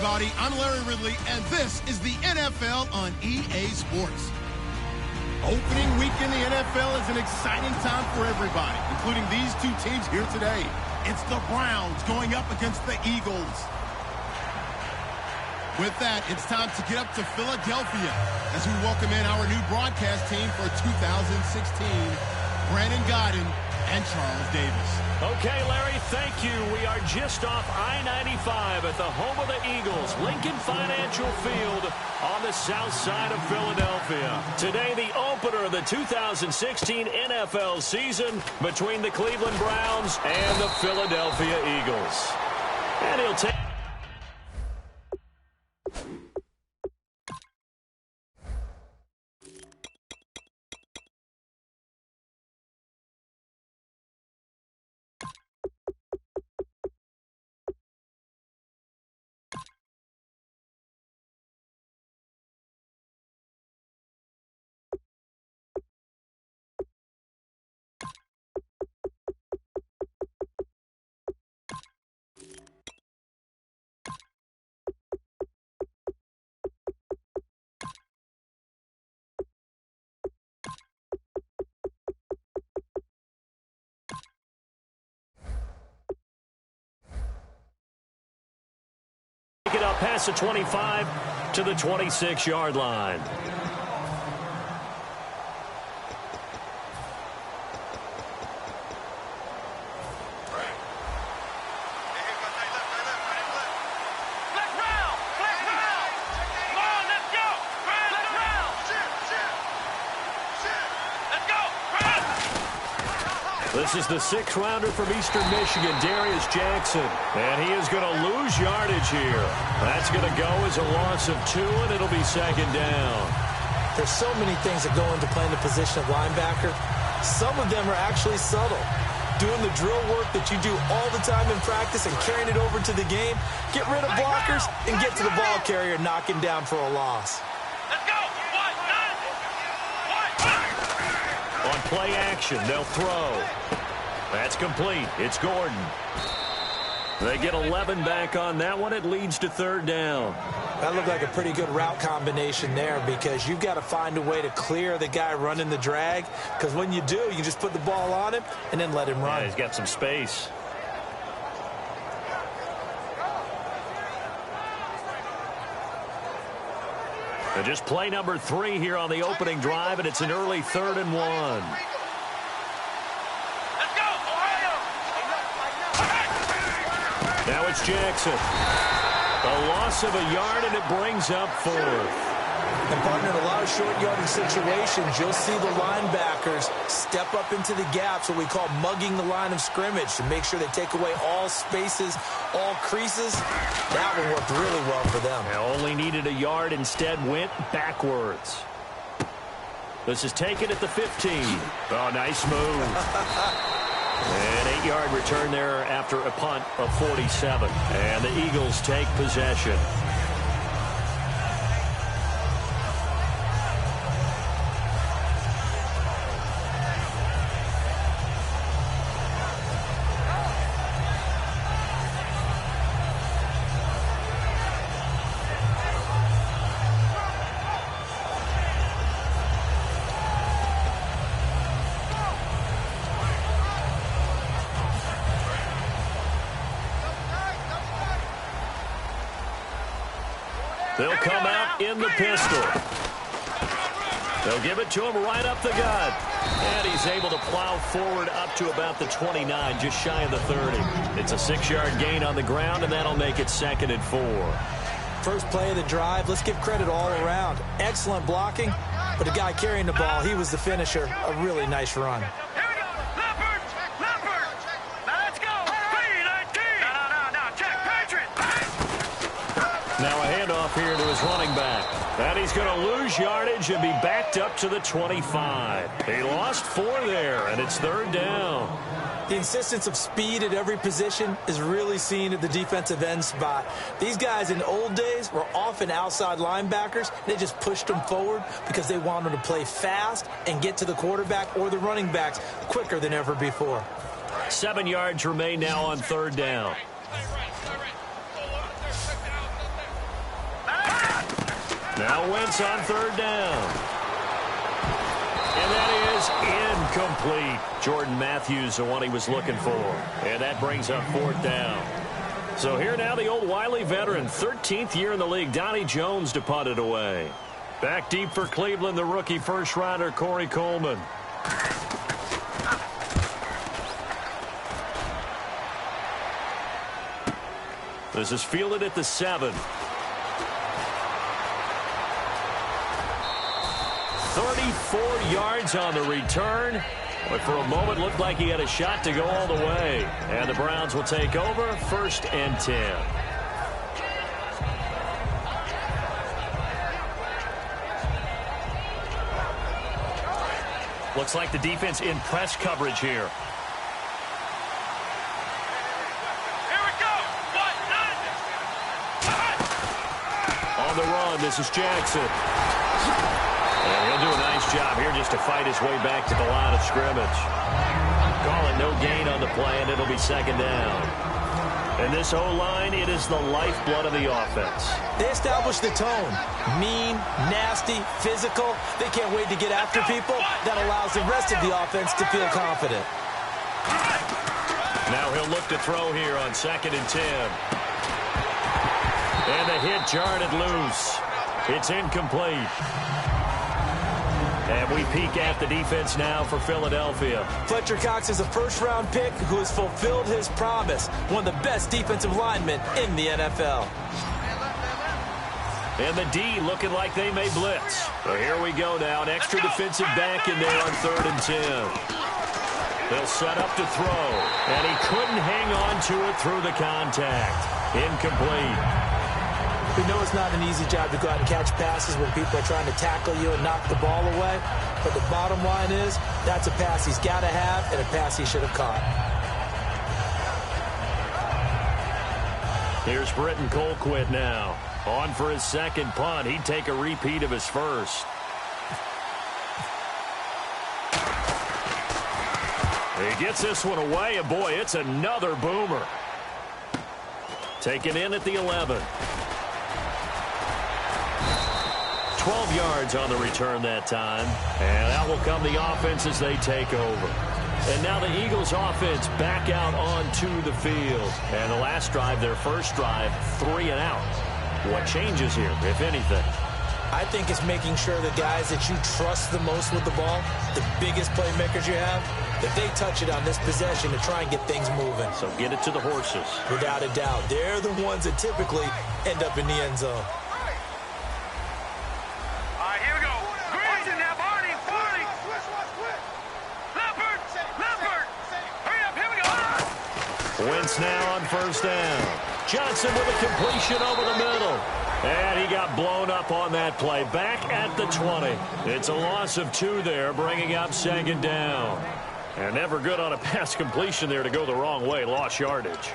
everybody. I'm Larry Ridley, and this is the NFL on EA Sports. Opening week in the NFL is an exciting time for everybody, including these two teams here today. It's the Browns going up against the Eagles. With that, it's time to get up to Philadelphia as we welcome in our new broadcast team for 2016, Brandon Godden and Charles Davis. Okay, Larry, thank you. We are just off I-95 at the home of the Eagles, Lincoln Financial Field on the south side of Philadelphia. Today, the opener of the 2016 NFL season between the Cleveland Browns and the Philadelphia Eagles. And he'll take... it up past the 25 to the 26-yard line. This is the sixth-rounder from Eastern Michigan, Darius Jackson. And he is going to lose yardage here. That's going to go as a loss of 2, and it'll be second down. There's so many things that go into playing the position of linebacker. Some of them are actually subtle. Doing the drill work that you do all the time in practice and carrying it over to the game. Get rid of blockers and get to the ball carrier, knocking down for a loss. On play action, they'll throw. That's complete. It's Gordon. They get 11 back on that one. It leads to third down. That looked like a pretty good route combination there because you've got to find a way to clear the guy running the drag, because when you do, you just put the ball on him and then let him run. Yeah, he's got some space. And just play number 3 here on the opening drive, and it's an early 3rd and 1. Now it's Jackson. A loss of a yard, and it brings up 4th. And, partner, in a lot of short yardage situations, you'll see the linebackers step up into the gaps, what we call mugging the line of scrimmage, to make sure they take away all spaces, all creases. That one worked really well for them. They only needed a yard, instead went backwards. This is taken at the 15. Oh, nice move. An 8-yard return there after a punt of 47. And the Eagles take possession. They'll come out in the pistol. They'll give it to him right up the gut. And he's able to plow forward up to about the 29, just shy of the 30. It's a 6-yard gain on the ground, and that'll make it 2nd and 4. First play of the drive, let's give credit all around. Excellent blocking, but the guy carrying the ball, he was the finisher. A really nice run. Now a handoff here to his running back. And he's going to lose yardage and be backed up to the 25. He lost 4 there, and it's 3rd down. The insistence of speed at every position is really seen at the defensive end spot. These guys in old days were often outside linebackers. They just pushed them forward because they wanted to play fast and get to the quarterback or the running backs quicker than ever before. 7 yards remain now on 3rd down. Now Wentz on third down. And that is incomplete. Jordan Matthews, the one he was looking for. And that brings up fourth down. So here now the old wily veteran, 13th year in the league, Donnie Jones, to punt it away. Back deep for Cleveland, the rookie first-rounder, Corey Coleman. This is fielded at the 7. 34 yards on the return. But for a moment, looked like he had a shot to go all the way. And the Browns will take over, 1st and 10. Looks like the defense in press coverage here. On the run, this is Jackson. And he'll do a nice job here just to fight his way back to the line of scrimmage. Call it no gain on the play, and it'll be 2nd down. And this O-line, it is the lifeblood of the offense. They establish the tone. Mean, nasty, physical. They can't wait to get after people. That allows the rest of the offense to feel confident. Now he'll look to throw here on 2nd and 10. And the hit jarred it loose. It's incomplete. And we peek at the defense now for Philadelphia. Fletcher Cox is a first-round pick who has fulfilled his promise. One of the best defensive linemen in the NFL. And the D looking like they may blitz. So here we go now. An extra defensive back in there on 3rd and 10. They'll set up to throw. And he couldn't hang on to it through the contact. Incomplete. We know it's not an easy job to go out and catch passes when people are trying to tackle you and knock the ball away. But the bottom line is, that's a pass he's got to have and a pass he should have caught. Here's Britton Colquitt now. On for his 2nd punt. He'd take a repeat of his first. He gets this one away, and boy, it's another boomer. Taken in at the 11. 12 yards on the return that time. And out will come the offense as they take over. And now the Eagles offense back out onto the field. And the last drive, their first drive, 3 and out. What changes here, if anything? I think it's making sure the guys that you trust the most with the ball, the biggest playmakers you have, that they touch it on this possession to try and get things moving. So get it to the horses. Without a doubt. They're the ones that typically end up in the end zone. Wentz now on 1st down. Johnson with a completion over the middle. And he got blown up on that play. Back at the 20. It's a loss of 2 there, bringing up 2nd down. And never good on a pass completion there to go the wrong way. Lost yardage.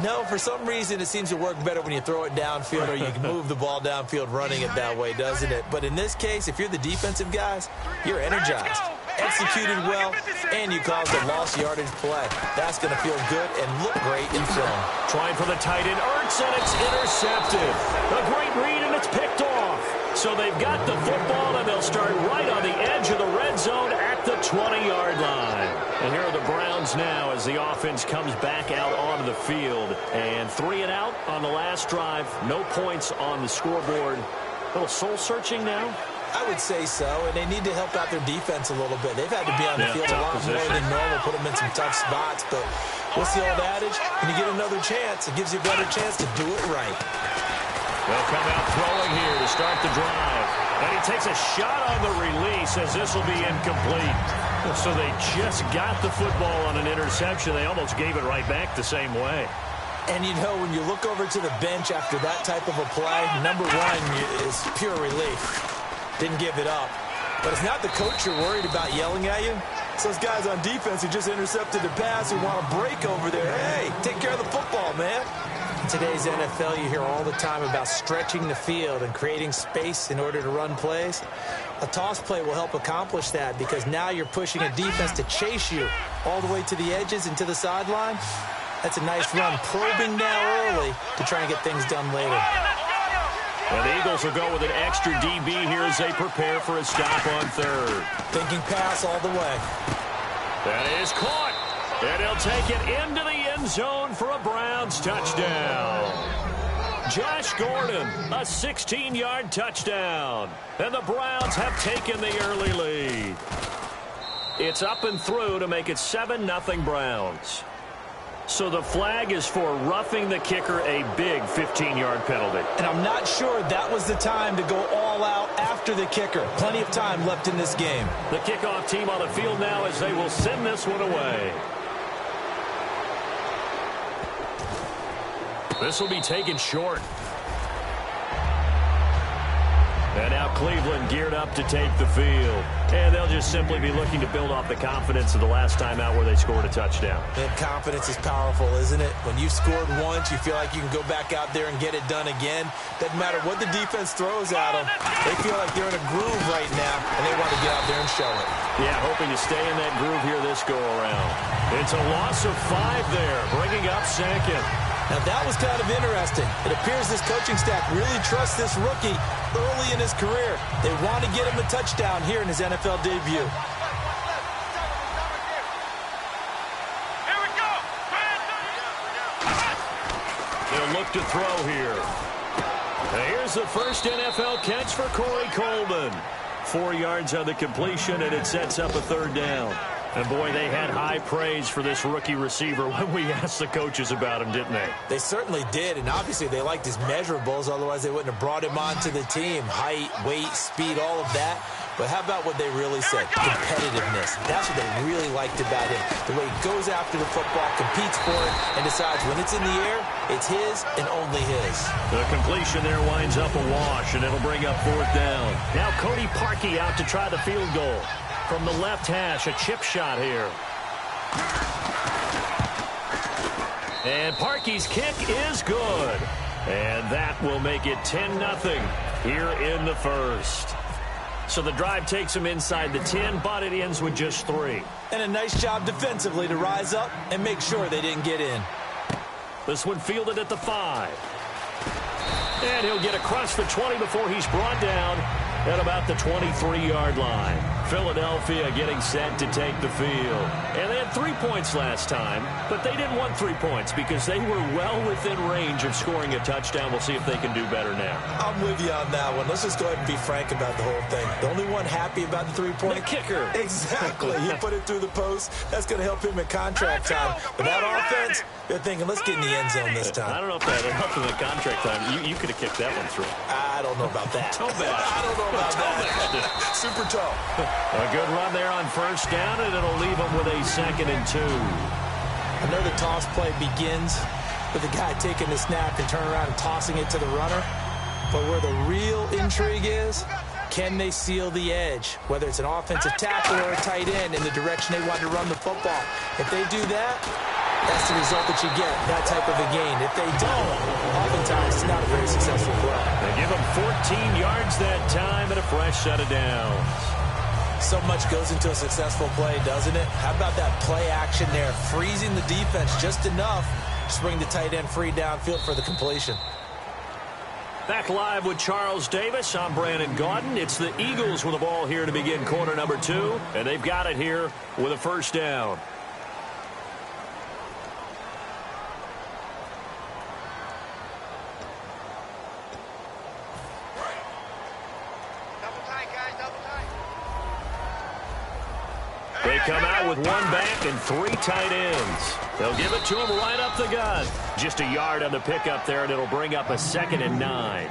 No, for some reason it seems to work better when you throw it downfield or you can move the ball downfield running it that way, doesn't it? But in this case, if you're the defensive guys, you're energized, executed well, and you caused a lost yardage play. That's going to feel good and look great in film. Trying for the tight end, Ertz, and it's intercepted. A great read, and it's picked off. So they've got the football, and they'll start right on the edge of the red zone at the 20-yard line. And here are the Browns now as the offense comes back out onto the field. And 3 and out on the last drive. No points on the scoreboard. A little soul-searching now. I would say so, and they need to help out their defense a little bit. They've had to be on the field a lot more than normal, put them in some tough spots. But what's the old adage? When you get another chance, it gives you a better chance to do it right. They'll come out throwing here to start the drive. And he takes a shot on the release as this will be incomplete. So they just got the football on an interception. They almost gave it right back the same way. And, you know, when you look over to the bench after that type of a play, number one is pure relief. Didn't give it up. But it's not the coach you're worried about yelling at you. It's those guys on defense who just intercepted the pass who want to break over there. Hey, take care of the football, man. In today's NFL, you hear all the time about stretching the field and creating space in order to run plays. A toss play will help accomplish that because now you're pushing a defense to chase you all the way to the edges and to the sideline. That's a nice run, probing now early to try and get things done later. And the Eagles will go with an extra DB here as they prepare for a stop on third. Thinking pass all the way. That is caught. And he'll take it into the end zone for a Browns touchdown. Josh Gordon, a 16-yard touchdown. And the Browns have taken the early lead. It's up and through to make it 7-0 Browns. So the flag is for roughing the kicker, a big 15-yard penalty. And I'm not sure that was the time to go all out after the kicker. Plenty of time left in this game. The kickoff team on the field now as they will send this one away. This will be taken short. And now Cleveland geared up to take the field. And they'll just simply be looking to build off the confidence of the last time out where they scored a touchdown. And confidence is powerful, isn't it? When you've scored once, you feel like you can go back out there and get it done again. Doesn't matter what the defense throws at them. They feel like they're in a groove right now, and they want to get out there and show it. Yeah, hoping to stay in that groove here this go-around. It's a loss of 5 there, bringing up second. Now, that was kind of interesting. It appears this coaching staff really trusts this rookie early in his career. They want to get him a touchdown here in his NFL debut. They'll look to throw here. Now here's the first NFL catch for Corey Coleman. 4 yards on the completion, and it sets up a third down. And, boy, they had high praise for this rookie receiver when we asked the coaches about him, didn't they? They certainly did, and obviously they liked his measurables. Otherwise, they wouldn't have brought him onto the team. Height, weight, speed, all of that. But how about what they really said? Competitiveness. That's what they really liked about him. The way he goes after the football, competes for it, and decides when it's in the air, it's his and only his. The completion there winds up a wash, and it'll bring up 4th down. Now Cody Parkey out to try the field goal. From the left hash, a chip shot here. And Parkey's kick is good. And that will make it 10-0 here in the first. So the drive takes him inside the 10, but it ends with just 3. And a nice job defensively to rise up and make sure they didn't get in. This one fielded at the 5. And he'll get across the 20 before he's brought down at about the 23-yard line. Philadelphia getting set to take the field. And they had 3 points last time, but they didn't want 3 points because they were well within range of scoring a touchdown. We'll see if they can do better now. I'm with you on that one. Let's just go ahead and be frank about the whole thing. The only one happy about the 3-point? The kicker. Exactly. He put it through the post. That's going to help him in contract time. But that offense, they're thinking, let's get in the end zone this time. I don't know if that helped him in contract time. You could have kicked that one through. I don't know about that. Toe bash. I don't know about that. Super toe. A good run there on first down, and it'll leave him with a 2nd and 2. I know the toss play begins with the guy taking the snap and turning around and tossing it to the runner. But where the real intrigue is, can they seal the edge? Whether it's an offensive tackle or a tight end in the direction they want to run the football. If they do that, that's the result that you get, that type of a gain. If they don't, oftentimes it's not a very successful play. They give him 14 yards that time and a fresh set of downs. So much goes into a successful play, doesn't it? How about that play action there, freezing the defense just enough to bring the tight end free downfield for the completion. Back live with Charles Davis. I'm Brandon Gaudin. It's the Eagles with the ball here to begin quarter number 2, and they've got it here with a first down. They come out with 1 back and 3 tight ends. They'll give it to him right up the gut. Just a yard on the pickup there, and it'll bring up a 2nd and 9.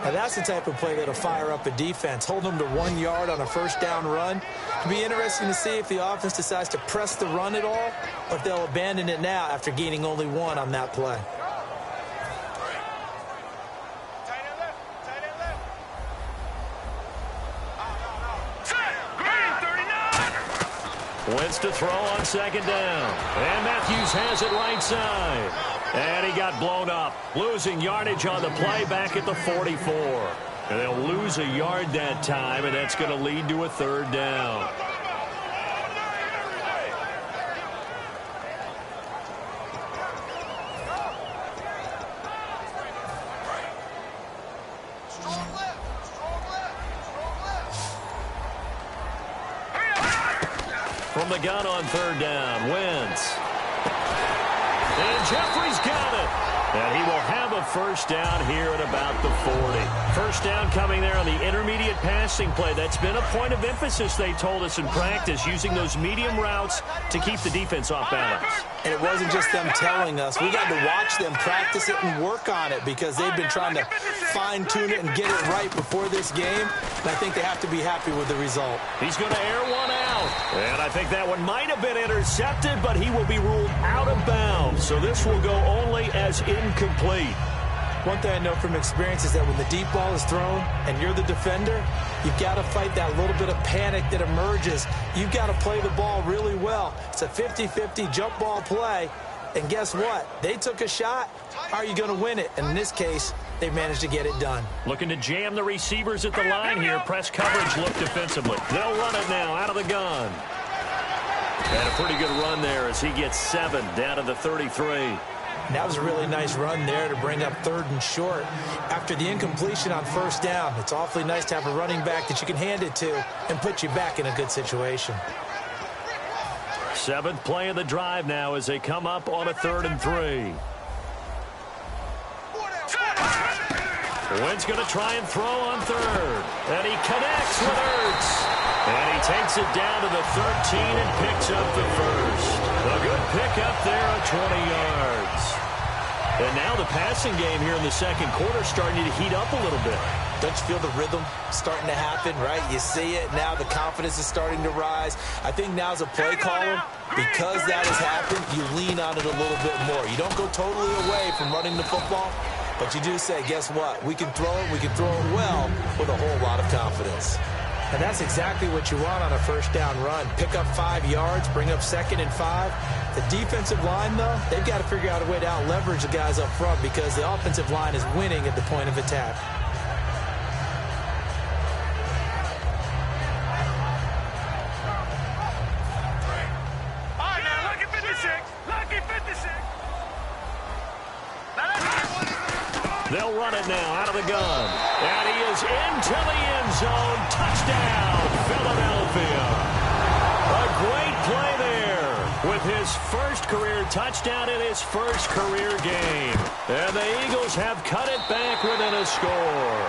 Now that's the type of play that'll fire up a defense. Hold them to 1 yard on a first down run. It'll be interesting to see if the offense decides to press the run at all, or if they'll abandon it now after gaining only 1 on that play. Wentz to throw on 2nd down. And Matthews has it right side. And he got blown up. Losing yardage on the play back at the 44. And they'll lose a yard that time, and that's going to lead to a 3rd down. from the gun on third down. Wentz. And Jeffrey's got it. And he will have a first down here at about the 40. First down coming there on the intermediate passing play. That's been a point of emphasis, they told us in practice, using those medium routes to keep the defense off balance. And it wasn't just them telling us. We got to watch them practice it and work on it because they've been trying to fine-tune it and get it right before this game. And I think they have to be happy with the result. He's going to air one out. And I think that one might have been intercepted, but he will be ruled out of bounds. So this will go only as incomplete. One thing I know from experience is that when the deep ball is thrown and you're the defender, you've got to fight that little bit of panic that emerges. You've got to play the ball really well. It's a 50-50 jump ball play. And guess what? They took a shot. How are you going to win it? And in this case, they managed to get it done. Looking to jam the receivers at the line here. Press coverage look defensively. They'll run it now out of the gun. And a pretty good run there as he gets 7 down to the 33. That was a really nice run there to bring up 3rd and short. After the incompletion on first down, it's awfully nice to have a running back that you can hand it to and put you back in a good situation. 7th play of the drive now as they come up on a 3rd and 3. Wentz going to try and throw on 3rd. And he connects with Ertz. And he takes it down to the 13 and picks up the first. A good pickup there of 20 yards. And now the passing game here in the second quarter starting to heat up a little bit. Don't you feel the rhythm starting to happen, right? You see it. Now the confidence is starting to rise. I think now's a play caller. Because that has happened, you lean on it a little bit more. You don't go totally away from running the football, but you do say, guess what? We can throw it. We can throw it well with a whole lot of confidence. And that's exactly what you want on a first down run. Pick up 5 yards, bring up 2nd and 5. The defensive line, though, they've got to figure out a way to out-leverage the guys up front because the offensive line is winning at the point of attack. They'll run it now out of the gun. And he is into the end zone. Touchdown, Philadelphia. A great play there with his first career touchdown in his first career game. And the Eagles have cut it back within a score.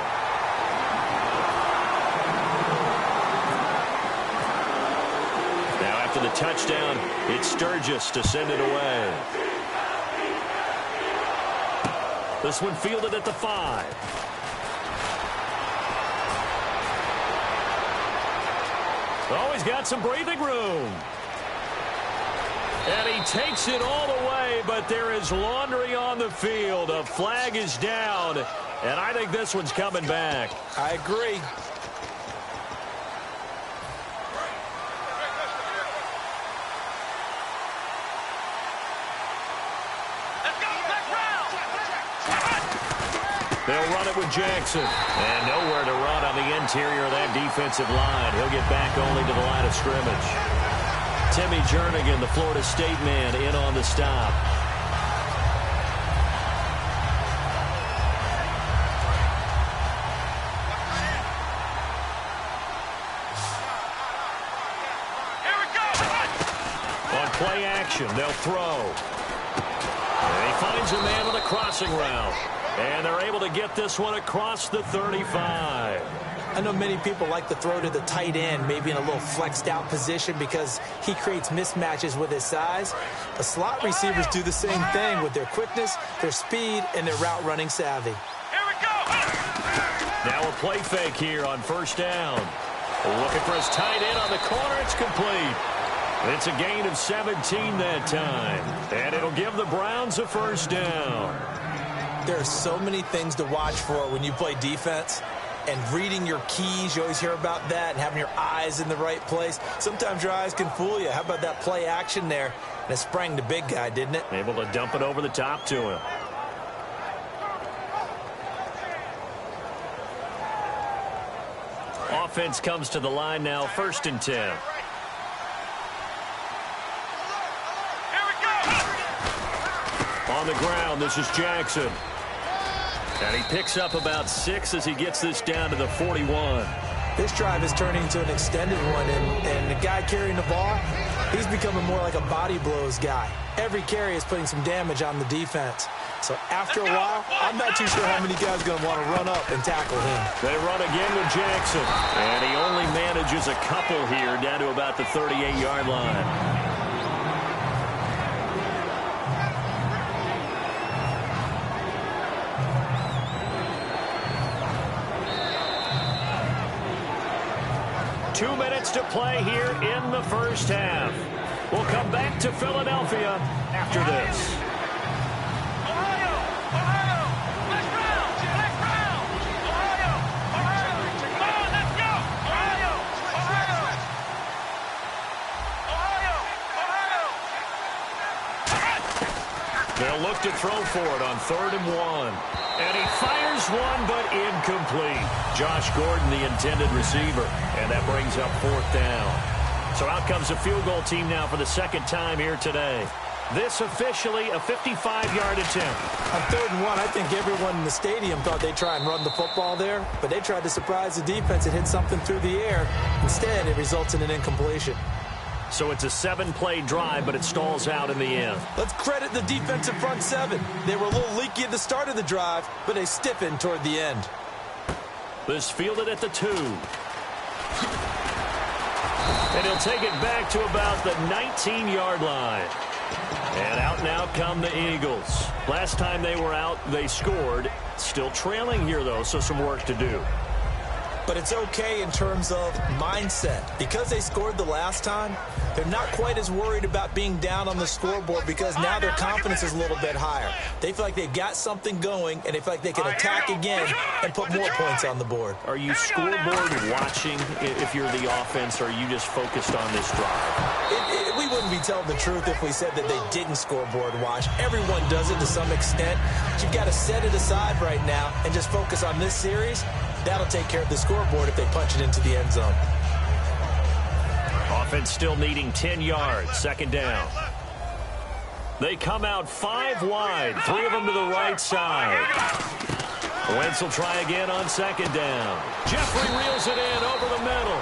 Now after the touchdown, it's Sturgis to send it away. This one fielded at the 5. Oh, he's got some breathing room. And he takes it all the way, but there is laundry on the field. A flag is down, and I think this one's coming back. I agree. They'll run it with Jackson. And nowhere to run on the interior of that defensive line. He'll get back only to the line of scrimmage. Timmy Jernigan, the Florida State man, in on the stop. On play action, they'll throw. And he finds a man on a crossing route. And they're able to get this one across the 35. I know many people like to throw to the tight end, maybe in a little flexed out position because he creates mismatches with his size. The slot receivers do the same thing with their quickness, their speed, and their route running savvy. Here we go. Now a play fake here on first down. Looking for his tight end on the corner. It's complete. It's a gain of 17 that time. And it'll give the Browns a first down. There are so many things to watch for when you play defense. And reading your keys, you always hear about that, and having your eyes in the right place. Sometimes your eyes can fool you. How about that play action there? And it sprang the big guy, didn't it? Able to dump it over the top to him. Offense comes to the line now, 1st and 10. On the ground, this is Jackson. And he picks up about 6 as he gets this down to the 41. This drive is turning into an extended one, and the guy carrying the ball, He's becoming more like a body blows guy. Every carry is putting some damage on the defense. So after a while, I'm not too sure how many guys are going to want to run up and tackle him. They run again with Jackson. And he only manages a couple here down to about the 38-yard line. To play here in the first half. We'll come back to Philadelphia after this. Ohio, Ohio, let's round, Ohio, Ohio, come on, let's go, Ohio, Ohio, Ohio. They'll look to throw for it on 3rd and 1. And he fires one, but incomplete. Josh Gordon, the intended receiver. And that brings up 4th down. So out comes a field goal team now for the second time here today. This officially a 55-yard attempt. On 3rd and 1, I think everyone in the stadium thought they'd try and run the football there, but they tried to surprise the defense and hit something through the air. Instead, it results in an incompletion. So it's a 7-play drive, but it stalls out in the end. Let's credit the defensive front 7. They were a little leaky at the start of the drive, but they stiffened toward the end. This fielded at the 2. And he'll take it back to about the 19-yard line. And out now come the Eagles. Last time they were out, they scored. Still trailing here, though, so some work to do. But it's okay in terms of mindset. Because they scored the last time, they're not quite as worried about being down on the scoreboard because now their confidence is a little bit higher. They feel like they've got something going, and they feel like they can attack again and put more points on the board. Are you scoreboard watching if you're the offense, or are you just focused on this drive? We wouldn't be telling the truth if we said that they didn't scoreboard watch. Everyone does it to some extent. But you've got to set it aside right now and just focus on this series. That'll take care of the scoreboard if they punch it into the end zone. Offense still needing 10 yards. 2nd down. They come out 5 wide. 3 of them to the right side. Wentz will try again on 2nd down. Jeffrey reels it in over the middle.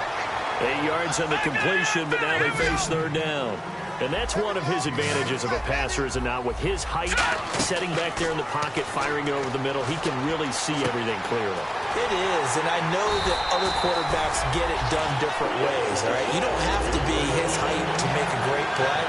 8 yards on the completion, but now they face 3rd down. And that's one of his advantages of a passer, is it not? With his height, setting back there in the pocket, firing it over the middle, he can really see everything clearly. It is, and I know that other quarterbacks get it done different ways, all right? You don't have to be his height to make a great play,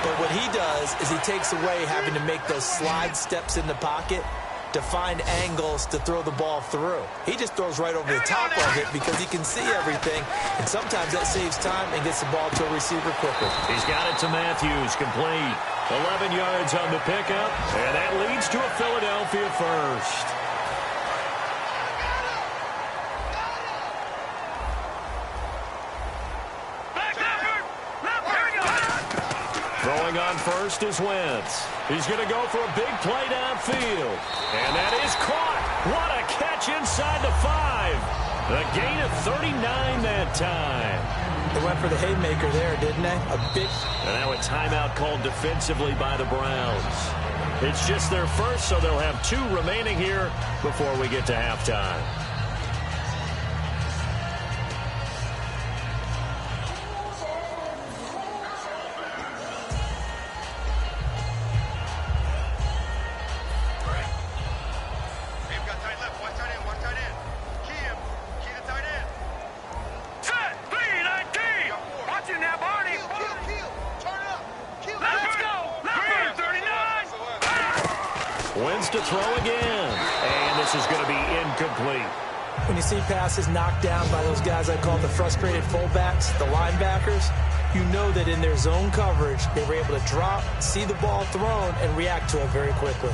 but what he does is he takes away having to make those slide steps in the pocket to find angles to throw the ball through. He just throws right over the top of it because he can see everything, and sometimes that saves time and gets the ball to a receiver quicker. He's got it to Matthews, complete. 11 yards on the pickup, and that leads to a Philadelphia first. Throwing on first is Wentz. He's going to go for a big play downfield. And that is caught. What a catch inside the 5. A gain of 39 that time. They went for the haymaker there, didn't they? A big... And now a timeout called defensively by the Browns. It's just their first, so they'll have 2 remaining here before we get to halftime. To throw again, and this is going to be incomplete. When you see passes knocked down by those guys I call the frustrated fullbacks, the linebackers, you know that in their zone coverage, they were able to drop, see the ball thrown, and react to it very quickly.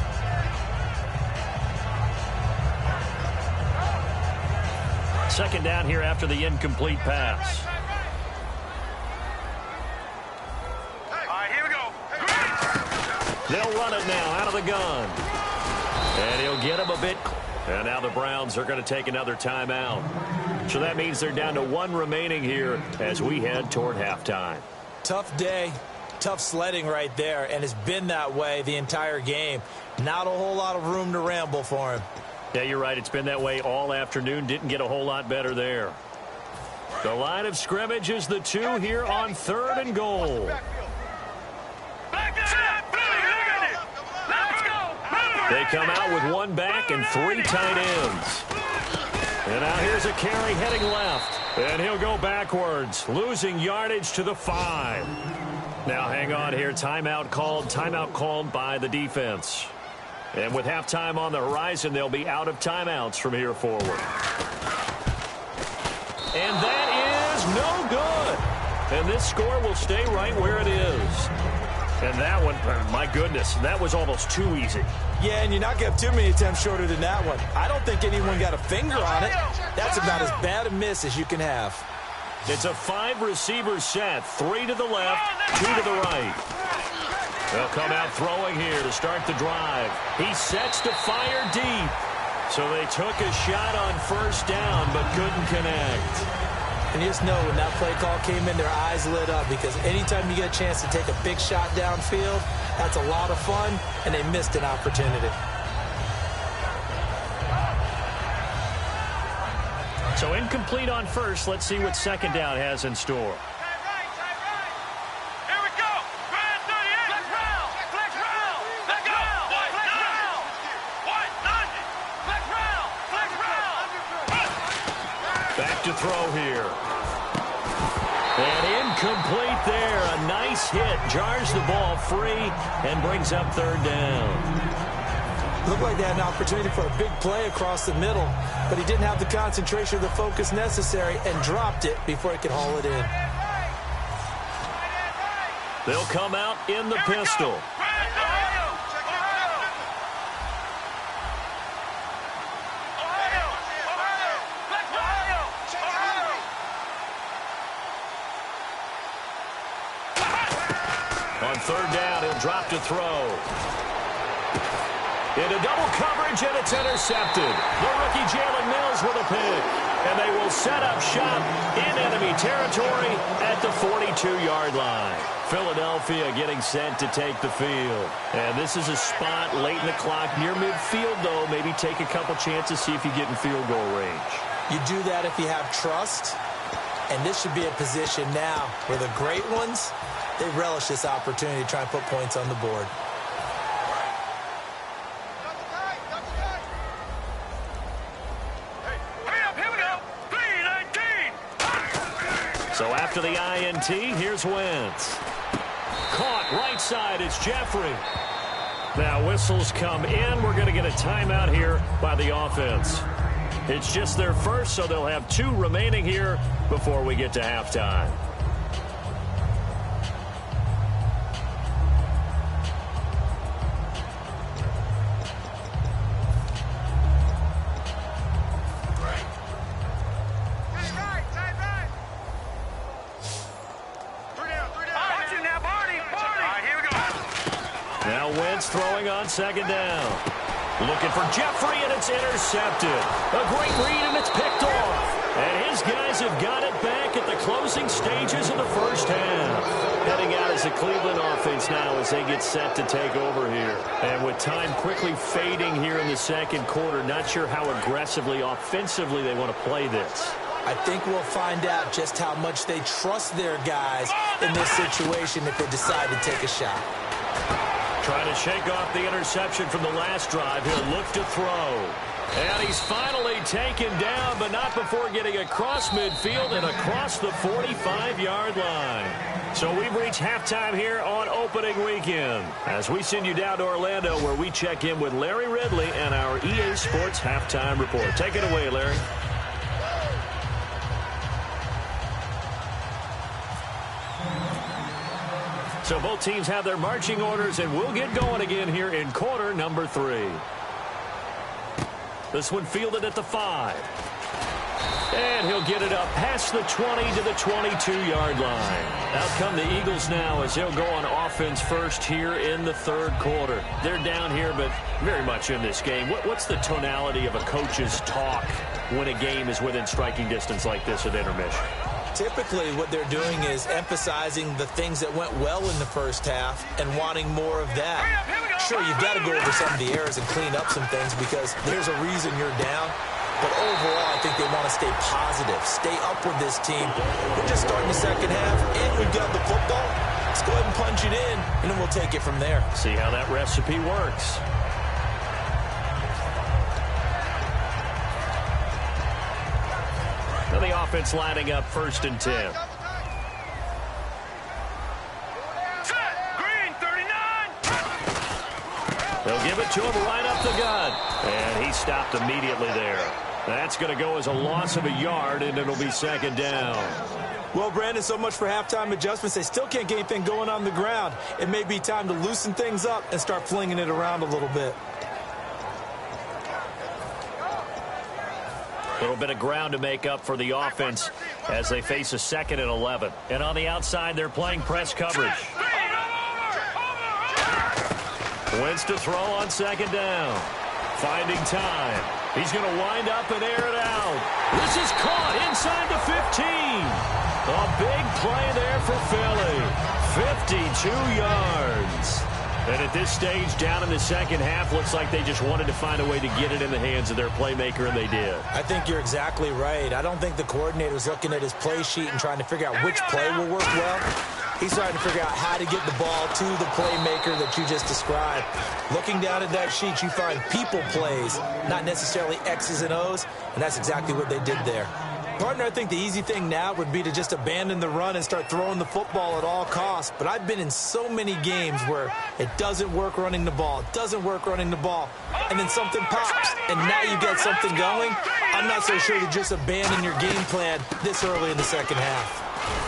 Second down here after the incomplete pass. All right, here we go. They'll run it now out of the gun. And he'll get him a bit. And now the Browns are going to take another timeout. So that means they're down to 1 remaining here as we head toward halftime. Tough day, tough sledding right there, and it's been that way the entire game. Not a whole lot of room to ramble for him. Yeah, you're right. It's been that way all afternoon. Didn't get a whole lot better there. The line of scrimmage is the 2 here on 3rd and goal. They come out with 1 back and 3 tight ends. And now here's a carry heading left. And he'll go backwards, losing yardage to the 5. Now hang on here. Timeout called by the defense. And with halftime on the horizon, they'll be out of timeouts from here forward. And that is no good. And this score will stay right where it is. And that one, my goodness, that was almost too easy. Yeah, and you're not going to have too many attempts shorter than that one. I don't think anyone got a finger on it. That's about as bad a miss as you can have. It's a 5-receiver set, 3 to the left, 2 to the right. They'll come out throwing here to start the drive. He sets to fire deep. So they took a shot on 1st down, but couldn't connect. And you just know when that play call came in, their eyes lit up, because anytime you get a chance to take a big shot downfield, that's a lot of fun, and they missed an opportunity. So incomplete on 1st. Let's see what 2nd down has in store. Back to throw here. And incomplete there. A nice hit. Jars the ball free and brings up 3rd down. Looked like they had an opportunity for a big play across the middle, but he didn't have the concentration or the focus necessary and dropped it before he could haul it in. They'll come out in the pistol. On 3rd down, he'll drop to throw. Into double coverage, and it's intercepted. The rookie Jalen Mills with a pick. And they will set up shop in enemy territory at the 42-yard line. Philadelphia getting set to take the field. And this is a spot late in the clock near midfield, though. Maybe take a couple chances, see if you get in field goal range. You do that if you have trust. And this should be a position now where the great ones, they relish this opportunity to try and put points on the board. So after the INT, here's Wentz. Caught right side, it's Jeffrey. Now whistles come in. We're going to get a timeout here by the offense. It's just their first, so they'll have 2 remaining here before we get to halftime. Now Wentz throwing on 2nd down. Looking for Jeffrey, and it's intercepted. A great read, and it's picked off. And his guys have got it back at the closing stages of the first half. Heading out as the Cleveland offense now as they get set to take over here. And with time quickly fading here in the 2nd quarter, not sure how aggressively, offensively they want to play this. I think we'll find out just how much they trust their guys in this situation if they decide to take a shot. Trying to shake off the interception from the last drive. He'll look to throw. And he's finally taken down, but not before getting across midfield and across the 45-yard line. So we've reached halftime here on opening weekend as we send you down to Orlando, where we check in with Larry Ridley and our EA Sports Halftime Report. Take it away, Larry. So both teams have their marching orders, and we'll get going again here in quarter number 3. This one fielded at the 5. And he'll get it up past the 20 to the 22-yard line. Out come the Eagles now as they'll go on offense first here in the 3rd quarter. They're down here, but very much in this game. What's the tonality of a coach's talk when a game is within striking distance like this at intermission? Typically, what they're doing is emphasizing the things that went well in the first half and wanting more of that. Sure, you've got to go over some of the errors and clean up some things because there's a reason you're down. But overall, I think they want to stay positive, stay up with this team. We're just starting the second half, and we've got the football. Let's go ahead and punch it in, and then we'll take it from there. See how that recipe works. Now the offense lining up 1st and 10. Green, 39. They'll give it to him right up the gut. And he stopped immediately there. That's going to go as a loss of a yard, and it'll be 2nd down. Well, Brandon, so much for halftime adjustments. They still can't get anything going on the ground. It may be time to loosen things up and start flinging it around a little bit. A little bit of ground to make up for the offense as they face a 2nd and 11. And on the outside, they're playing press coverage. Wentz to throw on 2nd down. Finding time. He's going to wind up and air it out. This is caught inside the 15. A big play there for Philly. 52 yards. And at this stage, down in the second half, looks like they just wanted to find a way to get it in the hands of their playmaker, and they did. I think you're exactly right. I don't think the coordinator's looking at his play sheet and trying to figure out which play will work well. He's trying to figure out how to get the ball to the playmaker that you just described. Looking down at that sheet, you find people plays, not necessarily X's and O's, and that's exactly what they did there. Partner, I think the easy thing now would be to just abandon the run and start throwing the football at all costs. But I've been in so many games where it doesn't work running the ball, and then something pops, and now you get something going. I'm not so sure to just abandon your game plan this early in the second half.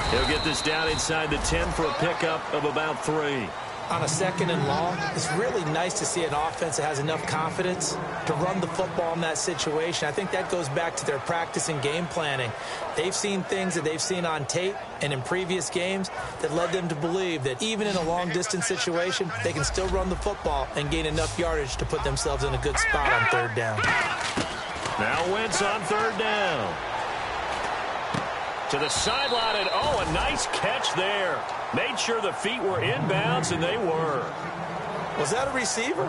He'll get this down inside the 10 for a pickup of about 3. On a 2nd and long, it's really nice to see an offense that has enough confidence to run the football in that situation. I think that goes back to their practice and game planning. They've seen things that they've seen on tape and in previous games that led them to believe that even in a long-distance situation, they can still run the football and gain enough yardage to put themselves in a good spot on 3rd down. Now Wentz on 3rd down. To the sideline, and a nice catch there. Made sure the feet were inbounds, and they were. Was that a receiver?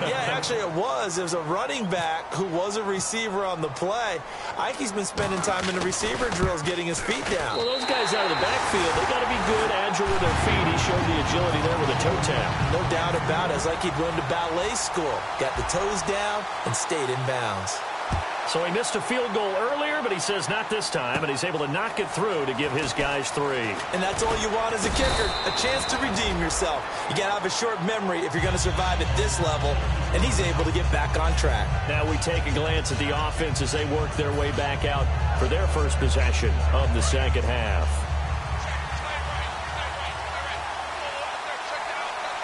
Yeah, actually it was. It was a running back who was a receiver on the play. I think he's been spending time in the receiver drills getting his feet down. Well, those guys out of the backfield, they got to be good, agile with their feet. He showed the agility there with a toe tap. No doubt about it. It's like he'd run to ballet school. Got the toes down and stayed in bounds. So he missed a field goal earlier, but he says not this time, and he's able to knock it through to give his guys 3. And that's all you want as a kicker, a chance to redeem yourself. You got to have a short memory if you're going to survive at this level, and he's able to get back on track. Now we take a glance at the offense as they work their way back out for their first possession of the second half.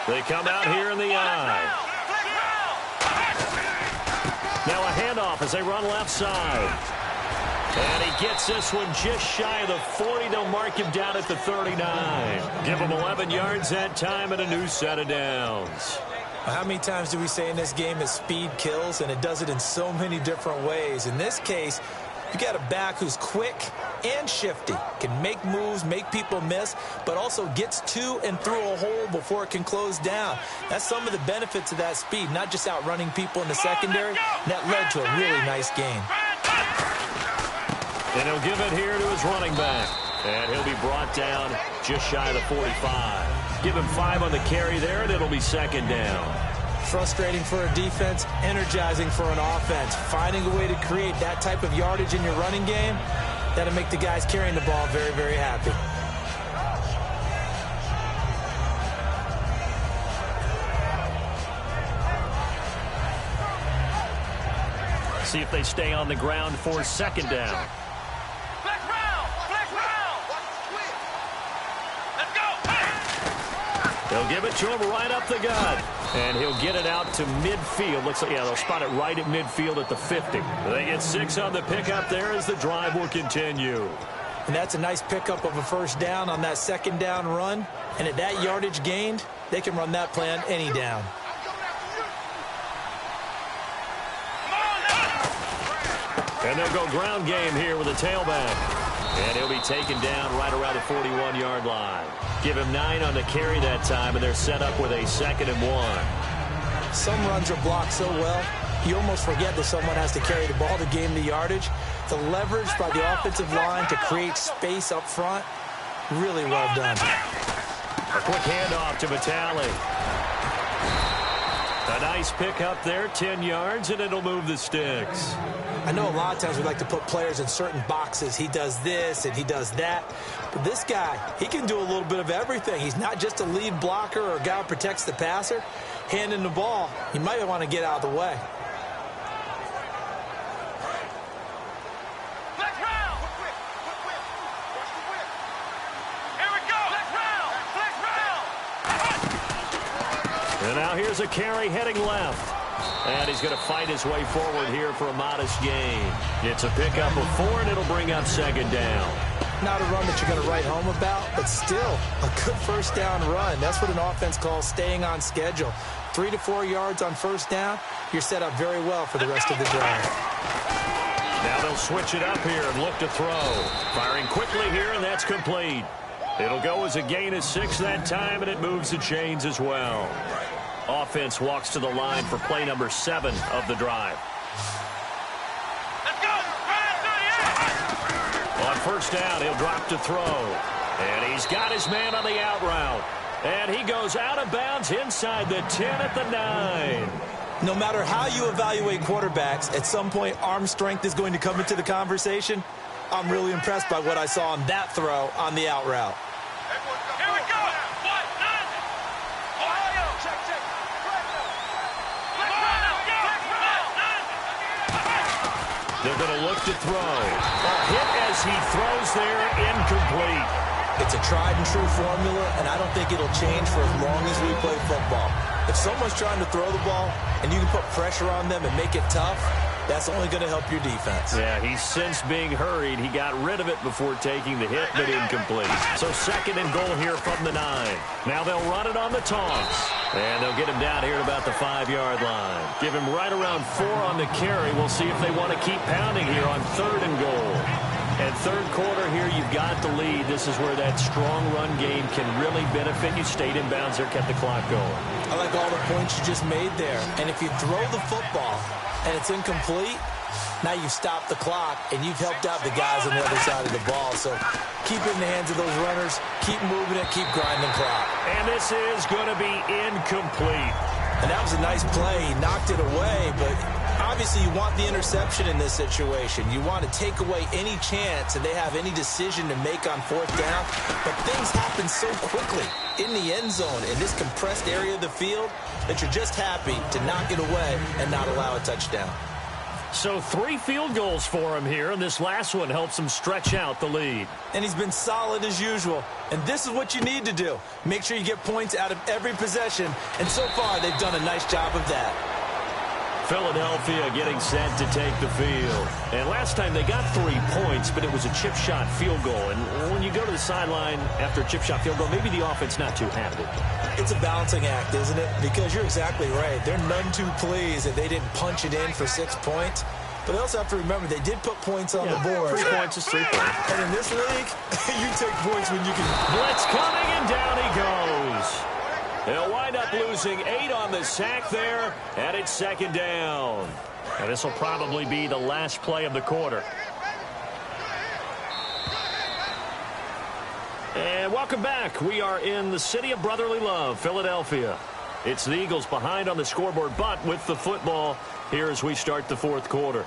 They come out here in the eye. Now a handoff as they run left side. And he gets this one just shy of the 40. They'll mark him down at the 39. Give him 11 yards that time and a new set of downs. How many times do we say in this game that speed kills, and it does it in so many different ways? In this case, you got a back who's quick and shifty, can make moves, make people miss, but also gets to and through a hole before it can close down. That's some of the benefits of that speed, not just outrunning people in the secondary. And that led to a really nice game. And he'll give it here to his running back. And he'll be brought down just shy of the 45. Give him 5 on the carry there, and it'll be 2nd down. Frustrating for a defense, energizing for an offense. Finding a way to create that type of yardage in your running game, that'll make the guys carrying the ball very, very happy. See if they stay on the ground for 2nd down. Flex round. Let's go. They'll give it to him right up the gut. And he'll get it out to midfield. Looks like, yeah, they'll spot it right at midfield at the 50. They get 6 on the pickup there as the drive will continue. And that's a nice pickup of a 1st down on that 2nd down run. And at that yardage gained, they can run that play on any down. And they'll go ground game here with a tailback. And he'll be taken down right around the 41-yard line. Give him 9 on the carry that time, and they're set up with a 2nd and 1. Some runs are blocked so well, you almost forget that someone has to carry the ball to gain the yardage. The leverage by the offensive line to create space up front, really well done. A quick handoff to Vitale. A nice pick up there, 10 yards, and it'll move the sticks. I know a lot of times we like to put players in certain boxes. He does this and he does that. But this guy, he can do a little bit of everything. He's not just a lead blocker or a guy who protects the passer. Handing the ball, you might want to get out of the way. And now here's a carry heading left. And he's going to fight his way forward here for a modest gain. It's a pickup of 4, and it'll bring up second down. Not a run that you're going to write home about, but still a good first down run. That's what an offense calls staying on schedule. 3 to 4 yards on first down, you're set up very well for the rest of the drive. Now they'll switch it up here and look to throw. Firing quickly here, and that's complete. It'll go as a gain of 6 that time, and it moves the chains as well. Offense walks to the line for play number 7 of the drive. Let's go! On first down, he'll drop to throw. And he's got his man on the out route. And he goes out of bounds inside the 10 at the 9. No matter how you evaluate quarterbacks, at some point arm strength is going to come into the conversation. I'm really impressed by what I saw on that throw on the out route. Here we go! What? None! Ohio! Check, check. They're going to look to throw. A hit as he throws there, incomplete. It's a tried and true formula, and I don't think it'll change for as long as we play football. If someone's trying to throw the ball and you can put pressure on them and make it tough, that's only going to help your defense. Yeah, he's since being hurried. He got rid of it before taking the hit, but incomplete. So second and goal here from the 9. Now they'll run it on the toss. And they'll get him down here at about the 5-yard line. Give him right around 4 on the carry. We'll see if they want to keep pounding here on 3rd and goal. And third quarter here, you've got the lead. This is where that strong run game can really benefit you. Stayed in bounds there, kept the clock going. I like all the points you just made there. And if you throw the football and it's incomplete, now you've stopped the clock and you've helped out the guys on the other side of the ball. So keep it in the hands of those runners. Keep moving it. Keep grinding clock. And this is going to be incomplete. And that was a nice play. He knocked it away, but obviously you want the interception in this situation. You want to take away any chance that they have any decision to make on 4th down. But things happen so quickly in the end zone in this compressed area of the field that you're just happy to knock it away and not allow a touchdown. So 3 field goals for him here, and this last one helps him stretch out the lead. And he's been solid as usual. And this is what you need to do. Make sure you get points out of every possession. And so far, they've done a nice job of that. Philadelphia getting set to take the field. And last time they got 3 points, but it was a chip shot field goal. And when you go to the sideline after a chip shot field goal, maybe the offense not too happy. It's a balancing act, isn't it? Because you're exactly right. They're none too pleased that they didn't punch it in for 6 points. But they also have to remember they did put points on the board. 3 points is 3 points. And in this league, you take points when you can. Blitz coming, and down he goes. They'll wind up losing 8 on the sack there, and it's 2nd down. And this will probably be the last play of the quarter. And welcome back. We are in the city of brotherly love, Philadelphia. It's the Eagles behind on the scoreboard, but with the football here as we start the 4th quarter.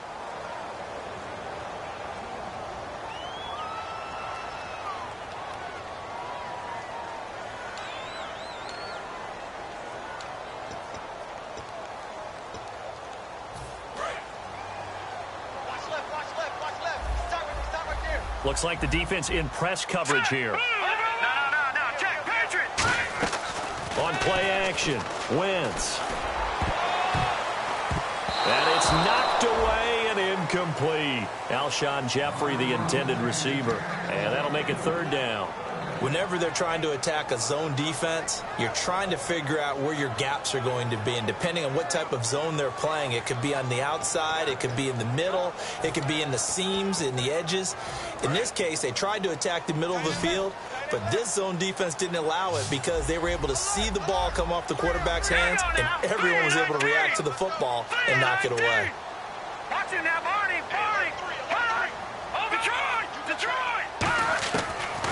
Looks like the defense in press coverage here. No, Jack Patrick! On play action, Wentz. And it's knocked away and incomplete. Alshon Jeffrey, the intended receiver. And that'll make it 3rd down. Whenever they're trying to attack a zone defense, you're trying to figure out where your gaps are going to be. And depending on what type of zone they're playing, it could be on the outside, it could be in the middle, it could be in the seams, in the edges. In this case, they tried to attack the middle of the field, But this zone defense didn't allow it because they were able to see the ball come off the quarterback's hands, and everyone was able to react to the football and knock it away. Watch it now, Barney! Oh, Detroit!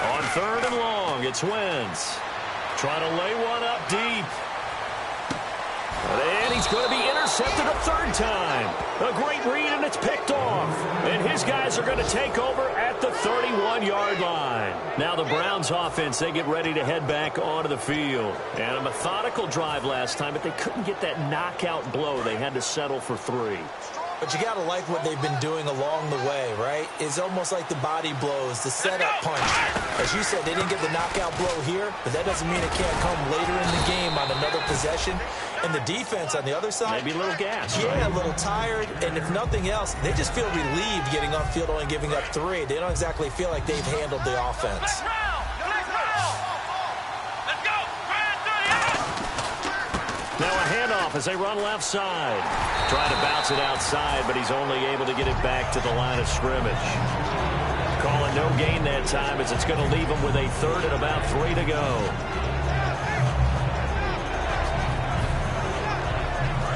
On 3rd and long, it's Wentz. Trying to lay one up deep. And he's going to be intercepted a 3rd time. A great read, and it's picked off. And his guys are going to take over at the 31-yard line. Now the Browns offense, they get ready to head back onto the field. And a methodical drive last time, but they couldn't get that knockout blow. They had to settle for 3. But you got to like what they've been doing along the way, right? It's almost like the body blows, the setup punch. As you said, they didn't get the knockout blow here, but that doesn't mean it can't come later in the game on another possession. And the defense on the other side, maybe a little gas. Yeah, a little tired. And if nothing else, they just feel relieved getting on field only giving up 3. They don't exactly feel like they've handled the offense. Now a handoff as they run left side. Trying to bounce it outside, but he's only able to get it back to the line of scrimmage. Calling no gain that time as it's going to leave him with a 3rd and about 3 to go.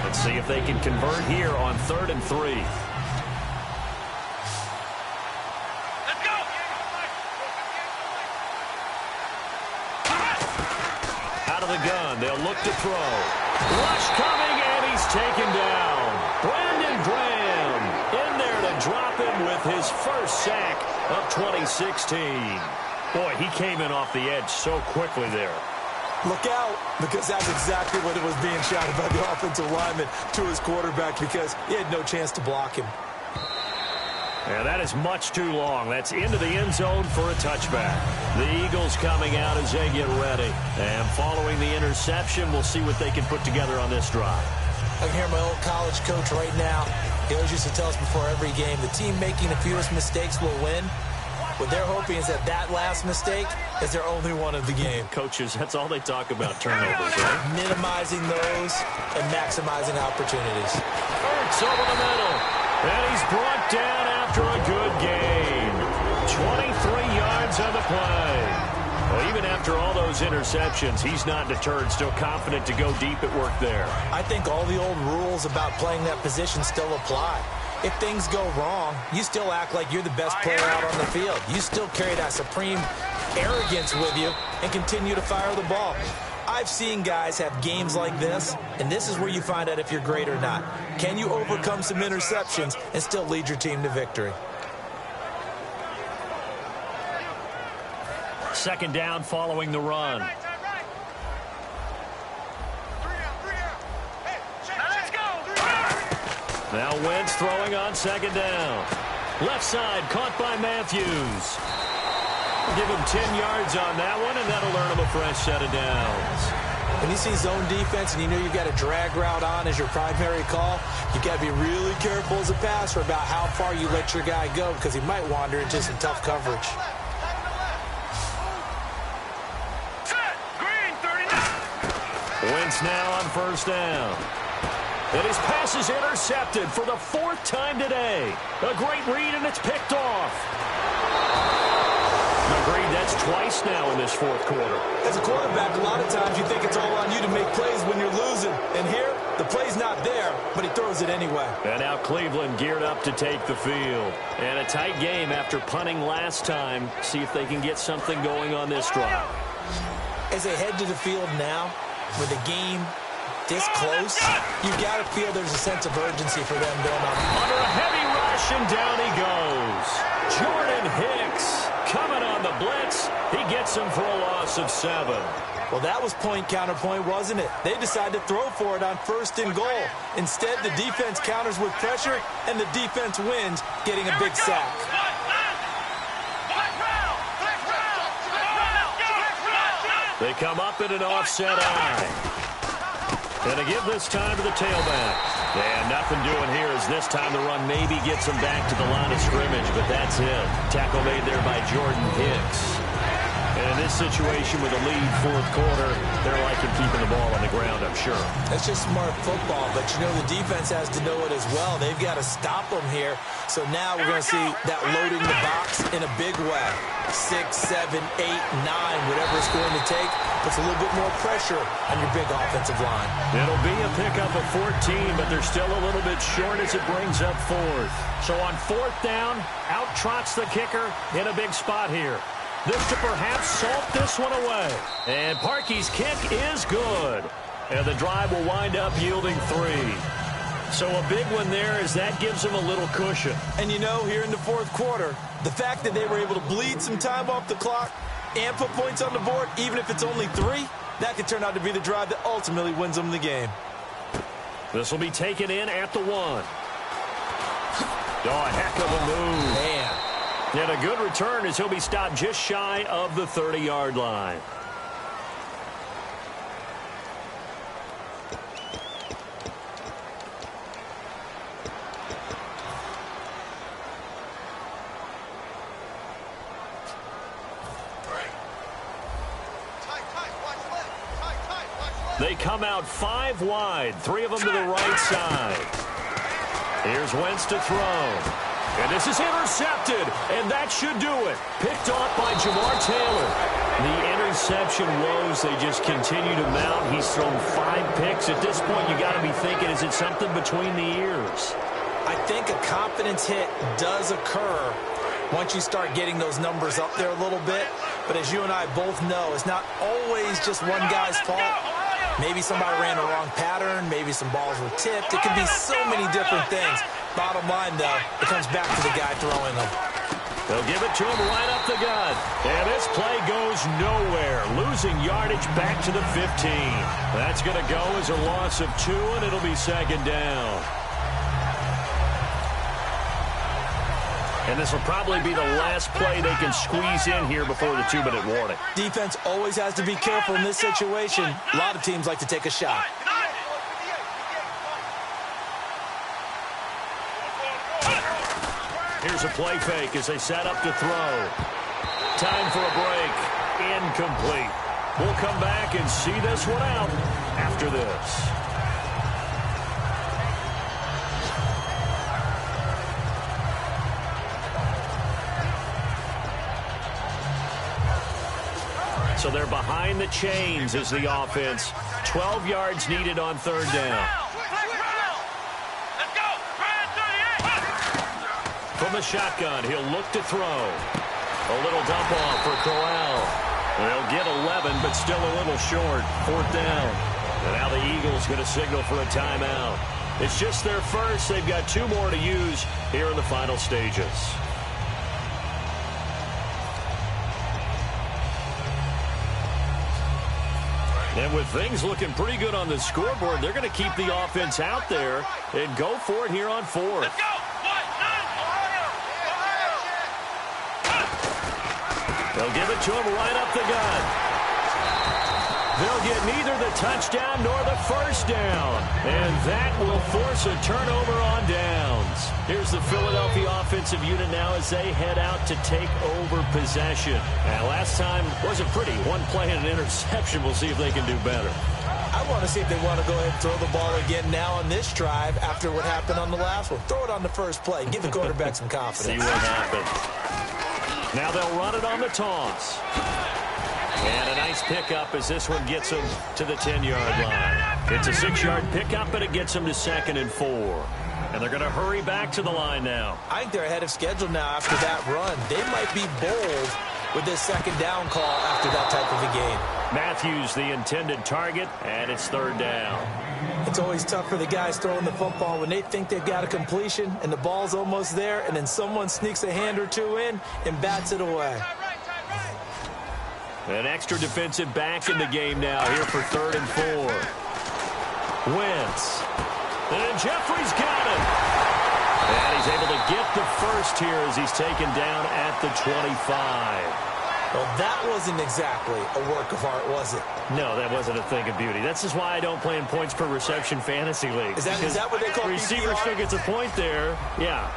Let's see if they can convert here on 3rd and 3. Let's go! Out of the gun, they'll look to throw. Rush coming, and he's taken down. Brandon Graham in there to drop him with his first sack of 2016. Boy, he came in off the edge so quickly there. Look out, because that's exactly what it was being shouted by the offensive lineman to his quarterback because he had no chance to block him. Yeah, that is much too long. That's into the end zone for a touchback. The Eagles coming out as they get ready. And following the interception, we'll see what they can put together on this drive. I can hear my old college coach right now. He always used to tell us before every game, the team making the fewest mistakes will win. What they're hoping is that that last mistake is their only one of the game. Coaches, that's all they talk about, turnovers, right? Minimizing those and maximizing opportunities. Hurts over the middle. And he's brought down after a good gain. 23 yards on the play. Well, even after all those interceptions, he's not deterred, still confident to go deep at work there. I think all the old rules about playing that position still apply. If things go wrong, you still act like you're the best player out on the field. You still carry that supreme arrogance with you and continue to fire the ball. I've seen guys have games like this, and this is where you find out if you're great or not. Can you overcome some interceptions and still lead your team to victory? 2nd down following the run. Now Wentz throwing on 2nd down. Left side caught by Matthews. Give him 10 yards on that one, and that'll earn him a fresh set of downs. When you see zone defense and you know you've got a drag route on as your primary call, you've got to be really careful as a passer about how far you let your guy go because he might wander into some tough coverage. Wentz now on 1st down. And his pass is intercepted for the 4th time today. A great read, and it's picked off. Agreed, that's twice now in this 4th quarter. As a quarterback, a lot of times you think it's all on you to make plays when you're losing. And here, the play's not there, but he throws it anyway. And now Cleveland geared up to take the field. And a tight game after punting last time. See if they can get something going on this drive. As they head to the field now, with the game this close, you got to feel there's a sense of urgency for them going on. Under a heavy rush, and down he goes. Jordan Hicks coming on the blitz. He gets him for a loss of 7. Well, that was point counterpoint, wasn't it? They decided to throw for it on 1st and goal. Instead, the defense counters with pressure, and the defense wins, getting a big sack. They come up in an offset eye. And to give this time to the tailback. And nothing doing here as this time the run maybe gets him back to the line of scrimmage, but that's it. Tackle made there by Jordan Hicks. And in this situation with a lead fourth quarter, they're liking keeping the ball on the ground, I'm sure. That's just smart football, but you know the defense has to know it as well. They've got to stop them here. So now we're going to see that loading the box in a big way. 6, 7, 8, 9, whatever it's going to take, puts a little bit more pressure on your big offensive line. It'll be a pickup of 14, but they're still a little bit short as it brings up fourth. So on fourth down, out trots the kicker in a big spot here. This to perhaps salt this one away. And Parkey's kick is good. And the drive will wind up yielding 3. So a big one there as that gives them a little cushion. And you know, here in the fourth quarter, the fact that they were able to bleed some time off the clock and put points on the board, even if it's only 3, that could turn out to be the drive that ultimately wins them the game. This will be taken in at the 1. Oh, a heck of a move. Man. And a good return as he'll be stopped just shy of the 30-yard line. They come out 5 wide, 3 of them to the right side. Here's Wentz to throw. And this is intercepted, and that should do it. Picked off by Jamar Taylor. The interception woes, they just continue to mount. He's thrown 5 picks. At this point, you got to be thinking, is it something between the ears? I think a confidence hit does occur once you start getting those numbers up there a little bit. But as you and I both know, it's not always just one guy's fault. Maybe somebody ran the wrong pattern. Maybe some balls were tipped. It can be so many different things. Bottom line, though, it comes back to the guy throwing them. They'll give it to him right up the gut. And this play goes nowhere. Losing yardage back to the 15. That's going to go as a loss of 2, and it'll be second down. And this will probably be the last play they can squeeze in here before the 2-minute warning. Defense always has to be careful in this situation. A lot of teams like to take a shot. Here's a play fake as they set up to throw. Time for a break. Incomplete. We'll come back and see this one out after this. So they're behind the chains as the offense. 12 yards needed on third down. From the shotgun, he'll look to throw. A little dump off for Corral. They'll get 11, but still a little short. Fourth down. And now the Eagles going to signal for a timeout. It's just their first. They've got 2 more to use here in the final stages. And with things looking pretty good on the scoreboard, they're going to keep the offense out there and go for it here on 4th. Let's go! They'll give it to him right up the gut. They'll get neither the touchdown nor the first down. And that will force a turnover on downs. Here's the Philadelphia offensive unit now as they head out to take over possession. And last time wasn't pretty. 1 play and an interception. We'll see if they can do better. I want to see if they want to go ahead and throw the ball again now on this drive after what happened on the last one. Throw it on the first play. Give the quarterback some confidence. See what happens. Now they'll run it on the toss. And a nice pickup as this one gets them to the 10-yard line. It's a 6-yard pickup, and it gets them to 2nd and 4. And they're going to hurry back to the line now. I think they're ahead of schedule now after that run. They might be bold with this second down call after that type of a game. Matthews, the intended target, and it's 3rd down. It's always tough for the guys throwing the football when they think they've got a completion and the ball's almost there, and then someone sneaks a hand or 2 in and bats it away. An extra defensive back in the game now here for 3rd and 4. Wentz. And Jeffrey's got him. And he's able to get the first here as he's taken down at the 25. Well, that wasn't exactly a work of art, was it? No, that wasn't a thing of beauty. This is why I don't play in points per reception fantasy leagues. Is that what they call receiver PPR? still gets a point there. Yeah.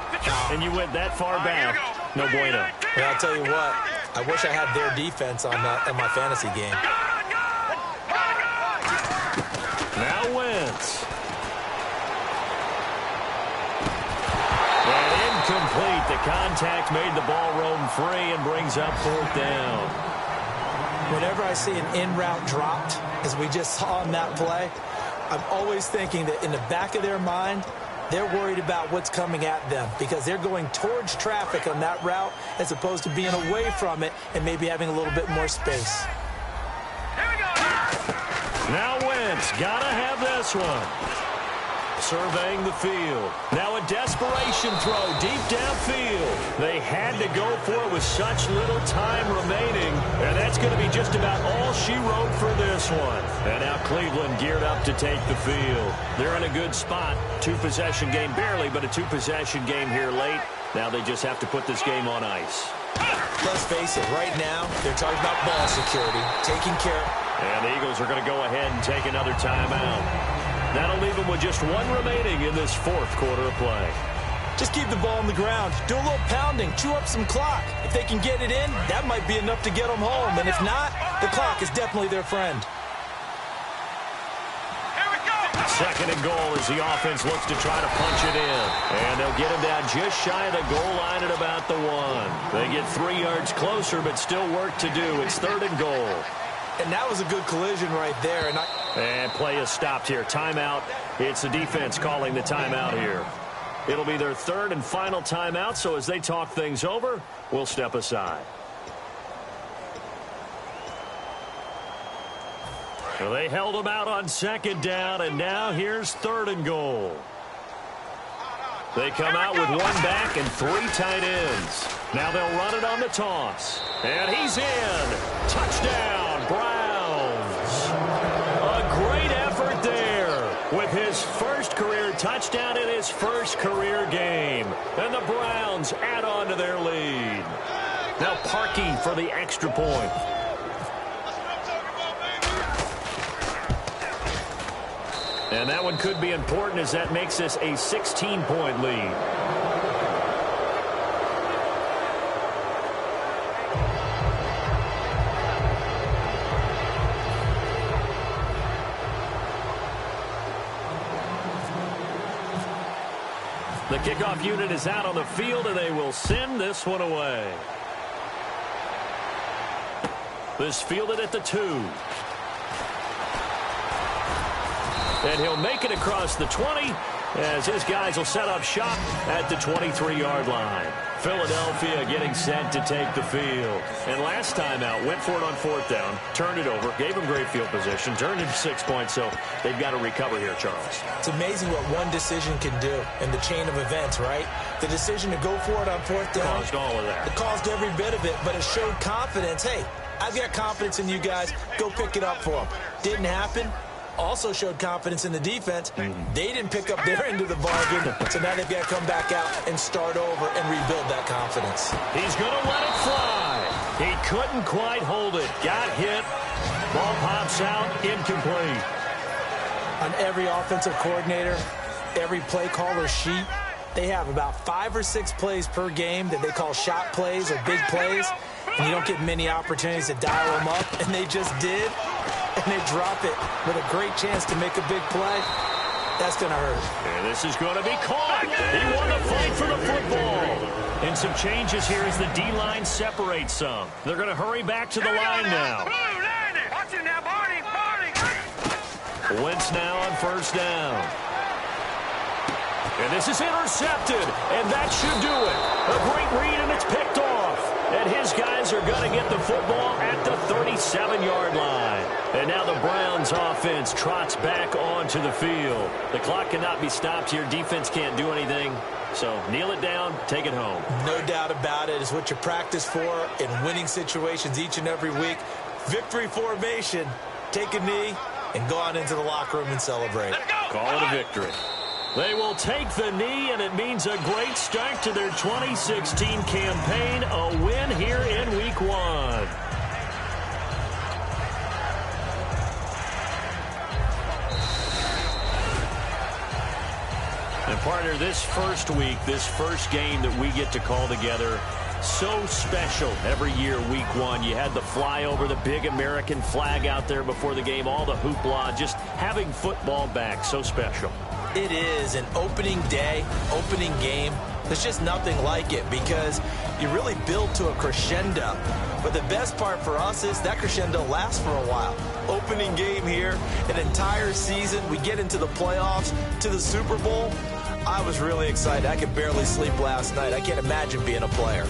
And you went that far back. No bueno. Well, I'll tell you what. I wish I had their defense on my fantasy game. Now Wentz. And incomplete. The contact made the ball roam free and brings up 4th down. Whenever I see an in-route dropped, as we just saw on that play, I'm always thinking that in the back of their mind, they're worried about what's coming at them because they're going towards traffic on that route as opposed to being away from it and maybe having a little bit more space. Now Wentz, gotta have this one. Surveying the field. Now a desperation throw deep downfield. They had to go for it with such little time remaining, and that's going to be just about all she wrote for this one. And now Cleveland geared up to take the field. They're in a good spot. 2-possession game, barely, but a 2-possession game here late. Now they just have to put this game on ice. Let's face it, right now, they're talking about ball security, taking care. And the Eagles are going to go ahead and take another timeout. That'll leave them with just 1 remaining in this 4th quarter of play. Just keep the ball on the ground. Do a little pounding. Chew up some clock. If they can get it in, that might be enough to get them home. And if not, the clock is definitely their friend. Here we go. 2nd and goal as the offense looks to try to punch it in. And they'll get him down just shy of the goal line at about the 1. They get 3 yards closer, but still work to do. It's 3rd and goal. And that was a good collision right there. And play is stopped here. Timeout. It's the defense calling the timeout here. It'll be their 3rd and final timeout, so as they talk things over, we'll step aside. So they held them out on 2nd down, and now here's 3rd and goal. They come out with 1 back and 3 tight ends. Now they'll run it on the toss. And he's in. Touchdown, Browns. A great effort there with his first career touchdown in his first career game. And the Browns add on to their lead. Now Parkey for the extra point. And that one could be important as that makes this a 16-point lead. The kickoff unit is out on the field, and they will send this one away. This fielded at the 2. And he'll make it across the 20 as his guys will set up shop at the 23-yard line. Philadelphia getting set to take the field. And last time out, went for it on 4th down, turned it over, gave them great field position, turned it to 6 points, so they've got to recover here, Charles. It's amazing what one decision can do in the chain of events, right? The decision to go for it on 4th down. Caused all of that. It caused every bit of it, but it showed confidence. Hey, I've got confidence in you guys. Go pick it up for them. Didn't happen. Also showed confidence in the defense. They didn't pick up their end of the bargain, so now they've got to come back out and start over and rebuild that confidence. He's going to let it fly. He couldn't quite hold it. Got hit. Ball pops out. Incomplete. On every offensive coordinator, every play caller sheet, they have about 5 or 6 plays per game that they call shot plays or big plays, and you don't get many opportunities to dial them up, and they just did. And they drop it with a great chance to make a big play. That's going to hurt. And this is going to be caught. He won the fight for the football. And some changes here as the D-line separates some. They're going to hurry back to the line now. Watch it now, Barney. Wentz now on 1st down. And this is intercepted. And that should do it. A great read, and it's picked off. And his guys are going to get the football at the 37-yard line. And now the Browns offense trots back onto the field. The clock cannot be stopped here. Defense can't do anything. So kneel it down, take it home. No doubt about it. It's what you practice for in winning situations each and every week. Victory formation. Take a knee and go on into the locker room and celebrate. Call it a victory. They will take the knee, and it means a great start to their 2016 campaign. A win here in Week 1. And partner, this first week, this first game that we get to call together, So special every year, week one. You had the flyover, the big American flag out there before the game, all the hoopla, just having football back. So special. It is an opening day, opening game. There's just nothing like it because you really build to a crescendo. But the best part for us is that crescendo lasts for a while. Opening game here, an entire season. We get into the playoffs, to the Super Bowl. I was really excited. I could barely sleep last night. I can't imagine being a player.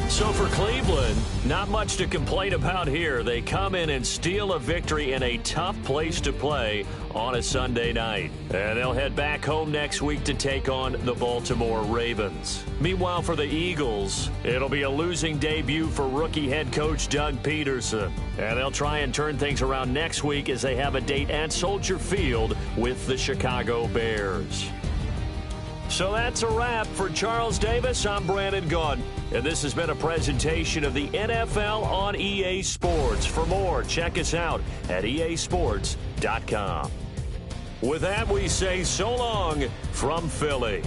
So for Cleveland, not much to complain about here. They come in and steal a victory in a tough place to play on a Sunday night. And they'll head back home next week to take on the Baltimore Ravens. Meanwhile, for the Eagles, it'll be a losing debut for rookie head coach Doug Peterson. And they'll try and turn things around next week as they have a date at Soldier Field with the Chicago Bears. So that's a wrap. For Charles Davis, I'm Brandon Gaudin. And this has been a presentation of the NFL on EA Sports. For more, check us out at easports.com. With that, we say so long from Philly.